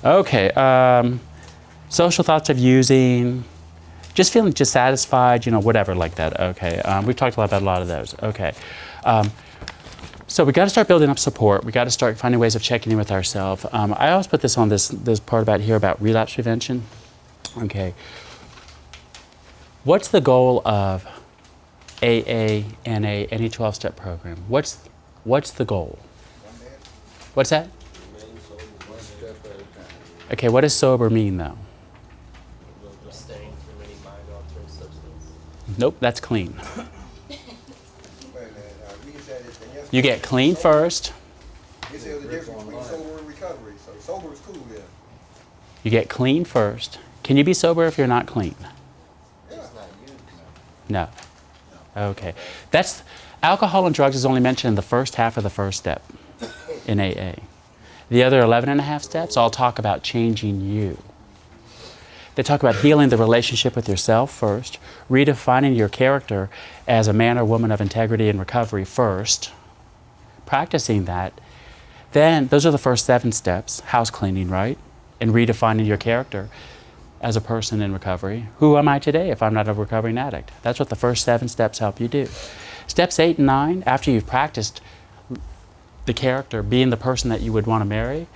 Okay. Social thoughts of using, just feeling dissatisfied, whatever like that. Okay. We've talked about a lot of those. Okay. So we got to start building up support. We got to start finding ways of checking in with ourselves. I always put this on this part about here about relapse prevention. Okay. What's the goal of AA, NA, any 12-step program? What's the goal? What's that? Okay, what does sober mean though? Abstaining from any mind-altering substance. Nope, that's clean. You get clean first. It's the difference between sober and recovery. So sober is cool, yeah. You get clean first. Can you be sober if you're not clean? Yeah. No. Okay. Alcohol and drugs is only mentioned in the first half of the first step in AA. The other 11 and a half steps all talk about changing you. They talk about healing the relationship with yourself first, redefining your character as a man or woman of integrity and recovery first, practicing that. Then, those are the first 7 steps, house cleaning, right? And redefining your character as a person in recovery. Who am I today if I'm not a recovering addict? That's what the first 7 steps help you do. Steps 8 and 9, after you've practiced the character, being the person that you would want to marry,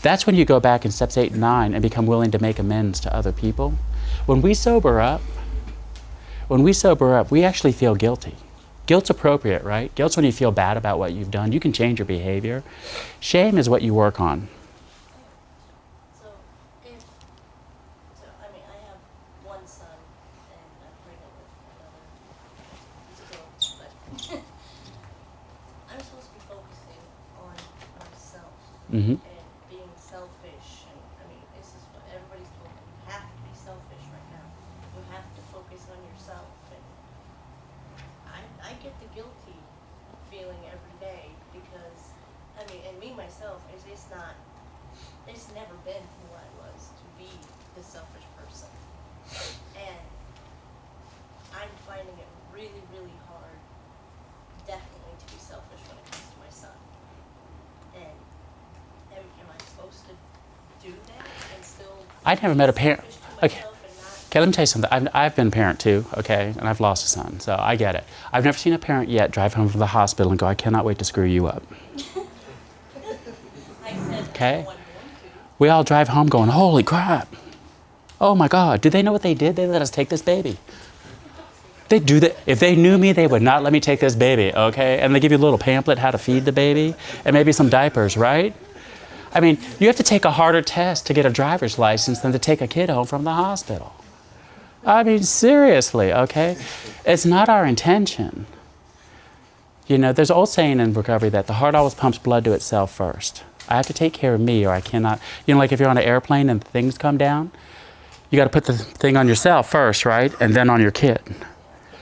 that's when you go back in steps 8 and 9 and become willing to make amends to other people. When we sober up, we actually feel guilty. Guilt's appropriate, right? Guilt's when you feel bad about what you've done. You can change your behavior. Shame is what you work on. I have one son, and I'm pregnant with another. But I'm supposed to be focusing on myself Mm-hmm. and being selfish. And this is what everybody's told me. You have to be selfish right now. You have to focus on yourself. And I get the guilty feeling every day because, and me myself, it's never been who I was to be the selfish person. And I'm finding it really, really hard, definitely, to be selfish when it comes to my son. And am I supposed to do that and still? I've never met a parent. Selfish to Okay. myself and not- Okay, let me tell you something. I've been a parent too, okay, and I've lost a son, so I get it. I've never seen a parent yet drive home from the hospital and go, I cannot wait to screw you up. I said, Okay. I don't want him to. We all drive home going, holy crap. Oh my God, do they know what they did? They let us take this baby. They do that. If they knew me, they would not let me take this baby, okay? And they give you a little pamphlet how to feed the baby and maybe some diapers, right? You have to take a harder test to get a driver's license than to take a kid home from the hospital. Seriously, okay? It's not our intention. There's an old saying in recovery that the heart always pumps blood to itself first. I have to take care of me or I cannot. Like if you're on an airplane and things come down, you got to put the thing on yourself first, right? And then on your kid.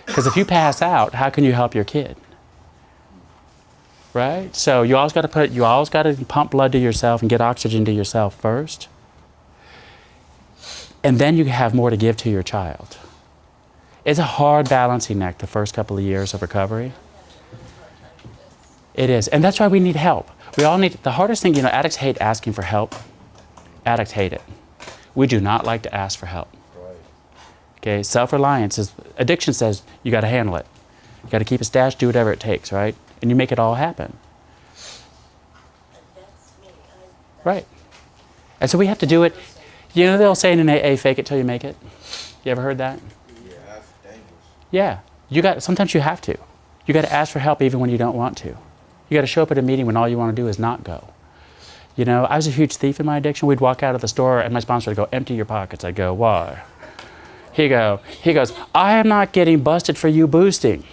Because if you pass out, how can you help your kid? Right? So you always got to pump blood to yourself and get oxygen to yourself first. And then you have more to give to your child. It's a hard balancing act the first couple of years of recovery. It is. And that's why we need help. We all need, the hardest thing, addicts hate asking for help. Addicts hate it. We do not like to ask for help. Okay, self-reliance is, addiction says you got to handle it. You got to keep a stash, do whatever it takes, right? And you make it all happen. That's me. Right. And so we have to do it. They'll say in AA, fake it till you make it. You ever heard that? Yeah, that's dangerous. Yeah. Sometimes you have to. You got to ask for help even when you don't want to. You got to show up at a meeting when all you want to do is not go. I was a huge thief in my addiction. We'd walk out of the store and my sponsor would go, empty your pockets. I'd go, why? He goes, I am not getting busted for you boosting.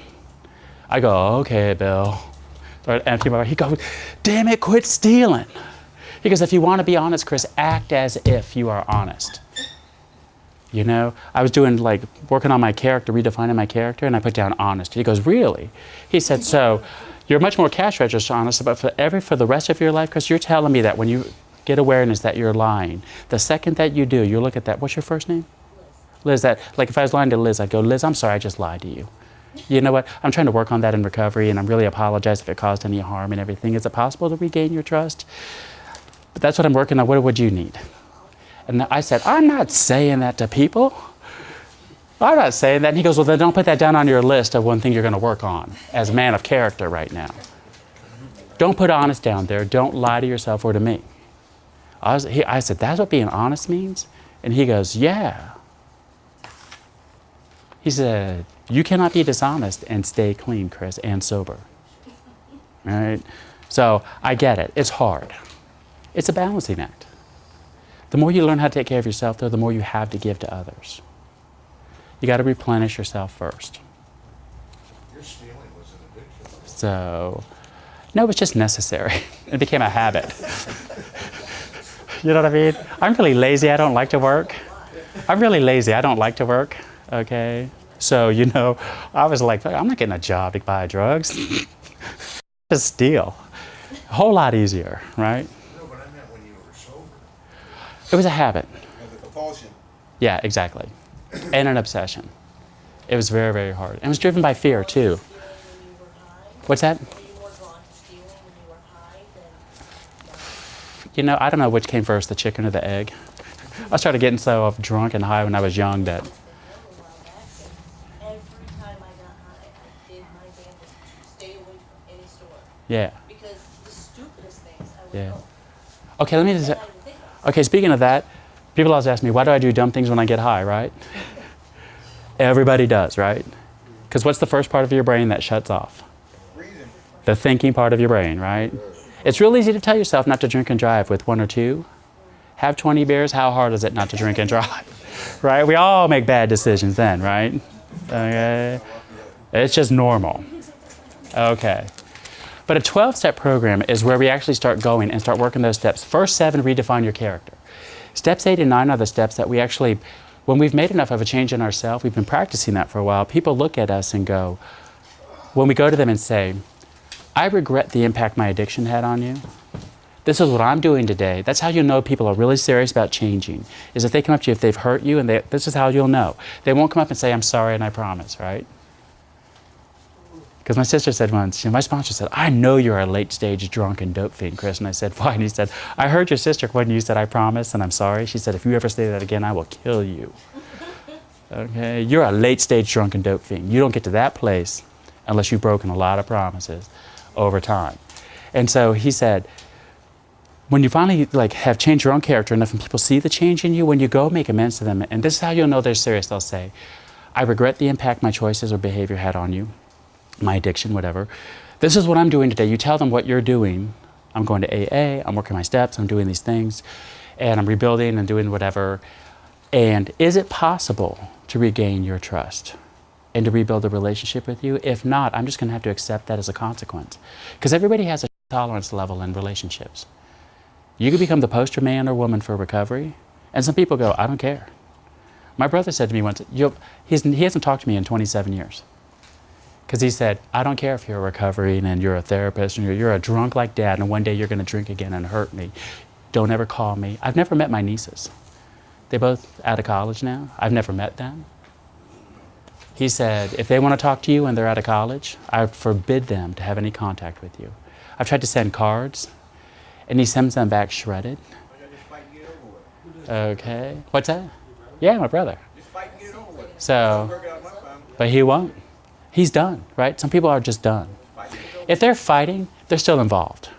I go, okay, Bill. Start emptying my pockets. He goes, damn it, quit stealing. He goes, if you want to be honest, Chris, act as if you are honest. I was doing working on my character, redefining my character, and I put down honest. He goes, really? He said, so you're much more cash register honest, but for the rest of your life, Chris, you're telling me that when you get awareness that you're lying, the second that you do, you look at that. What's your first name? Liz. That, if I was lying to Liz, I'd go, Liz, I'm sorry, I just lied to you. You know what? I'm trying to work on that in recovery, and I'm really apologize if it caused any harm and everything. Is it possible to regain your trust? But that's what I'm working on. What would you need? I'll And I said, I'm not saying that to people. I'm not saying that. And he goes, well, then don't put that down on your list of one thing you're going to work on as a man of character right now. Don't put honest down there. Don't lie to yourself or to me. I said, that's what being honest means? And he goes, yeah. He said, you cannot be dishonest and stay clean, Chris, and sober. All right? So I get it. It's hard. It's a balancing act. The more you learn how to take care of yourself, though, the more you have to give to others. You got to replenish yourself first. Your stealing was an addiction. So, no, it was just necessary. It became a habit. You know what I mean? I'm really lazy. I don't like to work. I'm really lazy. I don't like to work. Okay? So, you know, I was like, I'm not getting a job to buy drugs. Just steal. A whole lot easier, right? No, but I meant when you were sober. It was a habit. As a compulsion. Yeah, exactly. And an obsession. It was very, very hard. And it was driven by fear, too. Stealing when you were high? What's that? Were you more drawn to stealing when you were high than? You know, I don't know which came first, the chicken or the egg. I started getting so drunk and high when I was young that, Every time I got high, I did my damnedest to stay away from any store. yeah. Because the stupidest things I would Yeah. go. Okay, let me just, And I would think of. okay, speaking of that, people always ask me, why do I do dumb things when I get high, right? Everybody does, right? Because what's the first part of your brain that shuts off? Reason. The thinking part of your brain, right? It's real easy to tell yourself not to drink and drive with 1 or 2. Have 20 beers, how hard is it not to drink and drive? Right? We all make bad decisions then, right? Okay. It's just normal. Okay. But a 12-step program is where we actually start going and start working those steps. First 7 redefine your character. Steps 8 and 9 are the steps that we actually, when we've made enough of a change in ourselves, we've been practicing that for a while, people look at us and go, when we go to them and say, I regret the impact my addiction had on you. This is what I'm doing today. That's how you'll know people are really serious about changing, is if they come up to you if they've hurt you, and this is how you'll know. They won't come up and say, I'm sorry and I promise, right? Because my sister said once, my sponsor said, I know you're a late-stage drunk and dope fiend, Chris. And I said, why? And he said, I heard your sister when you said, I promise and I'm sorry. She said, if you ever say that again, I will kill you. Okay? You're a late-stage drunk and dope fiend. You don't get to that place unless you've broken a lot of promises over time. And so he said, when you finally have changed your own character enough and people see the change in you, when you go make amends to them, and this is how you'll know they're serious, they'll say, I regret the impact my choices or behavior had on you, my addiction, whatever. This is what I'm doing today. You tell them what you're doing. I'm going to AA, I'm working my steps, I'm doing these things, and I'm rebuilding and doing whatever. And is it possible to regain your trust and to rebuild a relationship with you? If not, I'm just going to have to accept that as a consequence. Because everybody has a tolerance level in relationships. You could become the poster man or woman for recovery, and some people go, I don't care. My brother said to me once, he hasn't talked to me in 27 years. Because he said, I don't care if you're recovering and you're a therapist and you're a drunk like dad and one day you're going to drink again and hurt me. Don't ever call me. I've never met my nieces. They're both out of college now. I've never met them. He said, if they want to talk to you and they're out of college, I forbid them to have any contact with you. I've tried to send cards, and he sends them back shredded. Just fight and get it over with. Okay. What's that? Yeah, my brother. Just fight and get it over with. So, Work it out in my family. but he won't. He's done, right? Some people are just done. Fight and get it over If they're fighting, they're still involved.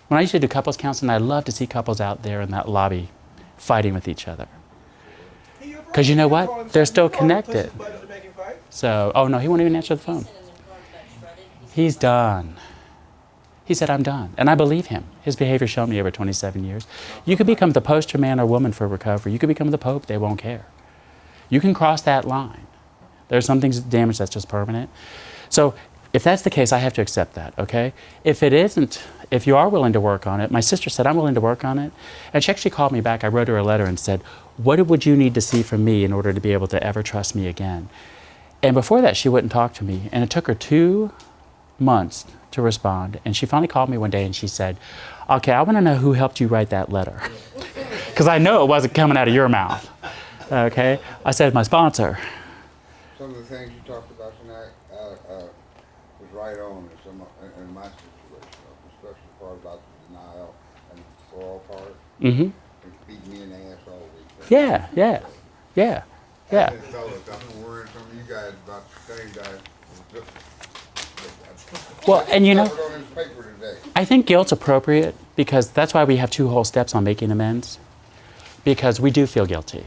When I used to do couples counseling, I loved to see couples out there in that lobby fighting with each other. with. 'Cause you know what? You call him They're something, still you call him connected. pussy buttons to make him fight. So, oh no, he won't even answer the phone. Sending them cards back shredded. He's done. He said, I'm done. And I believe him. His behavior shown me over 27 years. You could become the poster man or woman for recovery. You could become the Pope. They won't care. You can cross that line. There's some things damage that's just permanent. So if that's the case, I have to accept that, okay? If it isn't, if you are willing to work on it, my sister said, I'm willing to work on it. And she actually called me back. I wrote her a letter and said, what would you need to see from me in order to be able to ever trust me again? And before that, she wouldn't talk to me. And it took her 2 months to respond. And she finally called me one day and she said, okay, I want to know who helped you write that letter. Because I know it wasn't coming out of your mouth. Okay? I said, my sponsor. Some of the things you talked about tonight was right on in my situation, especially the part about the denial and the withdrawal part. Mm-hmm. It beat me in the ass all week. Yeah, yeah, yeah, yeah. And fellas, I've been worrying some of you guys about the same guys. Well, and you know, Covered on this paper today. I think guilt's appropriate because that's why we have 2 whole steps on making amends, because we do feel guilty.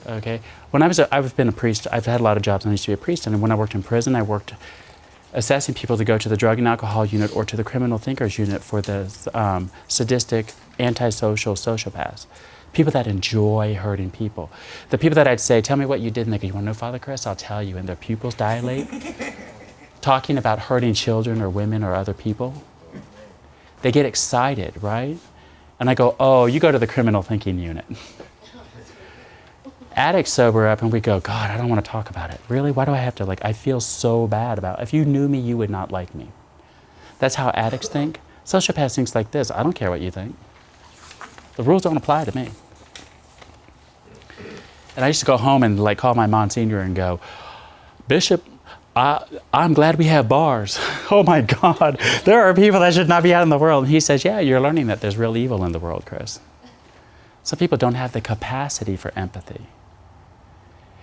Okay? When I've been a priest, I've had a lot of jobs, and I used to be a priest, and when I worked in prison, I worked assessing people to go to the drug and alcohol unit or to the criminal thinkers unit for the sadistic, antisocial sociopaths. People that enjoy hurting people. The people that I'd say, tell me what you did, and they go, you want to know, Father Chris? I'll tell you. And their pupils dilate. Talking about hurting children or women or other people. They get excited, right? And I go, oh, you go to the criminal thinking unit. Addicts sober up and we go, God, I don't want to talk about it. Really? Why do I have to, I feel so bad about it. If you knew me, you would not like me. That's how addicts think. Sociopaths think like this. I don't care what you think. The rules don't apply to me. And I used to go home and call my Monsignor and go, Bishop, I'm glad we have bars. Oh my God, there are people that should not be out in the world. And he says, yeah, you're learning that there's real evil in the world, Chris. Some people don't have the capacity for empathy.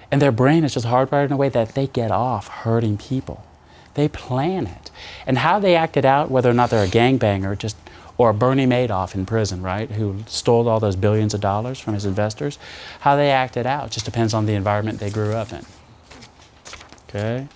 And their brain is just hardwired in a way that they get off hurting people. They plan it. And how they act it out, whether or not they're a gangbanger, or Bernie Madoff in prison, right, who stole all those billions of dollars from his investors, how they act it out just depends on the environment they grew up in. Okay?